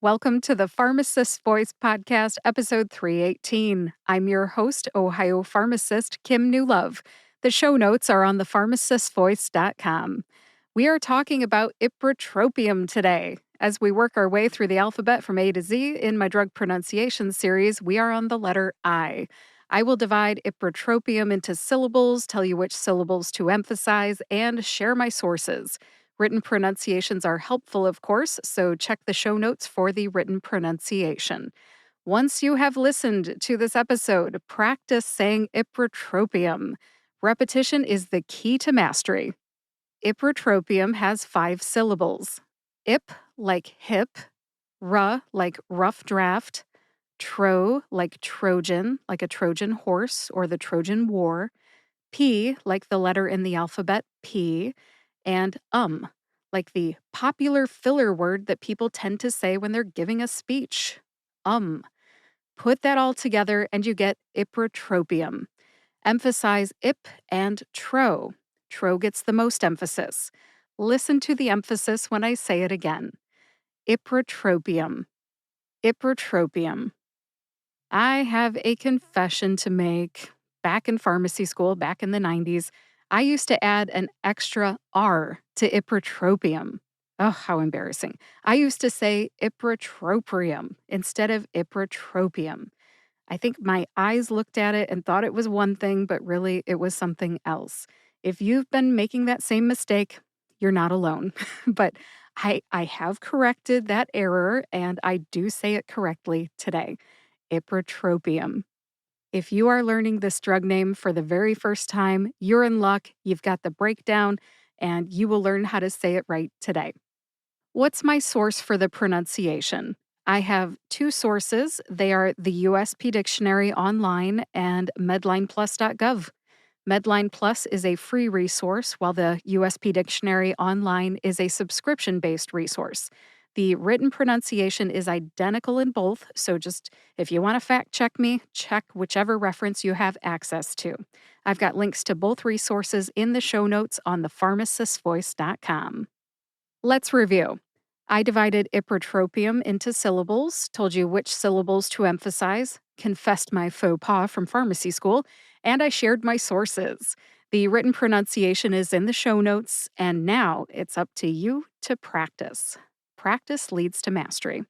Welcome to the Pharmacist Voice Podcast, episode 318. I'm your host, Ohio pharmacist Kim Newlove. The show notes are on thepharmacistvoice.com. We are talking about Ipratropium today. As we work our way through the alphabet from A to Z in my drug pronunciation series, we are on the letter I. I will divide Ipratropium into syllables, tell you which syllables to emphasize, and share my sources. Written pronunciations are helpful, of course, so check the show notes for the written pronunciation. Once you have listened to this episode, practice saying Ipratropium. Repetition is the key to mastery. Ipratropium has 5 syllables. Ip, like hip. Ra, like rough draft. Tro, like Trojan, like a Trojan horse or the Trojan War. P, like the letter in the alphabet, P. And like the popular filler word that people tend to say when they're giving a speech. Put that all together and you get Ipratropium. Emphasize ip and tro. Tro gets the most emphasis. Listen to the emphasis when I say it again. Ipratropium. Ipratropium. I have a confession to make. Back in pharmacy school, back in the 90s, I used to add an extra R to Ipratropium. Oh, how embarrassing. I used to say Ipratropium instead of Ipratropium. I think my eyes looked at it and thought it was one thing, but really it was something else. If you've been making that same mistake, you're not alone. But I have corrected that error and I do say it correctly today. Ipratropium. If you are learning this drug name for the very first time, you're in luck. You've got the breakdown, and you will learn how to say it right today. What's my source for the pronunciation? I have 2 sources. They are the USP Dictionary online and MedlinePlus.gov. MedlinePlus is a free resource, while the USP Dictionary online is a subscription-based resource. The written pronunciation is identical in both, so just if you want to fact check me, check whichever reference you have access to. I've got links to both resources in the show notes on thepharmacistvoice.com. Let's review. I divided Ipratropium into syllables, told you which syllables to emphasize, confessed my faux pas from pharmacy school, and I shared my sources. The written pronunciation is in the show notes, and now it's up to you to practice. Practice leads to mastery.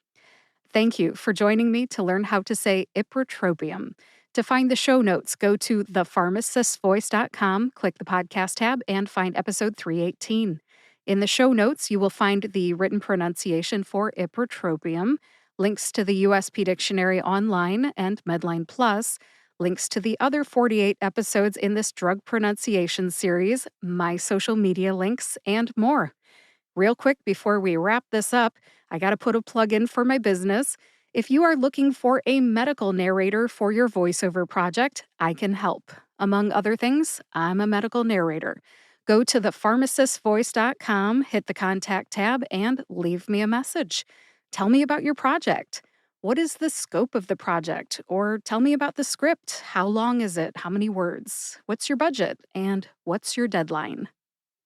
Thank you for joining me to learn how to say Ipratropium. To find the show notes, go to thepharmacistvoice.com, click the podcast tab, and find episode 318. In the show notes, you will find the written pronunciation for Ipratropium, links to the USP Dictionary online and MedlinePlus, links to the other 48 episodes in this drug pronunciation series, my social media links, and more. Real quick, before we wrap this up, I got to put a plug in for my business. If you are looking for a medical narrator for your voiceover project, I can help. Among other things, I'm a medical narrator. Go to thepharmacistvoice.com, hit the contact tab, and leave me a message. Tell me about your project. What is the scope of the project? Or tell me about the script. How long is it? How many words? What's your budget? And what's your deadline?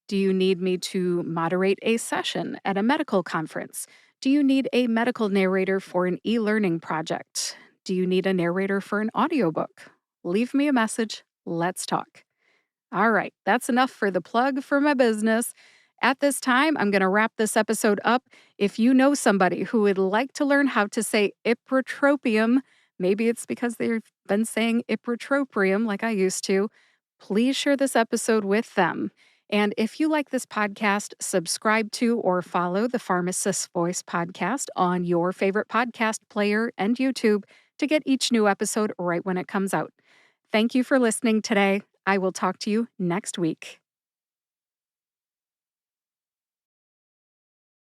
Do you need me to moderate a session at a medical conference? Do you need a medical narrator for an e-learning project? Do you need a narrator for an audiobook? Leave me a message. Let's talk. All right, that's enough for the plug for my business. At this time, I'm going to wrap this episode up. If you know somebody who would like to learn how to say Ipratropium, maybe it's because they've been saying Ipratropium like I used to, please share this episode with them. And if you like this podcast, subscribe to or follow the Pharmacist Voice podcast on your favorite podcast player and YouTube to get each new episode right when it comes out. Thank you for listening today. I will talk to you next week.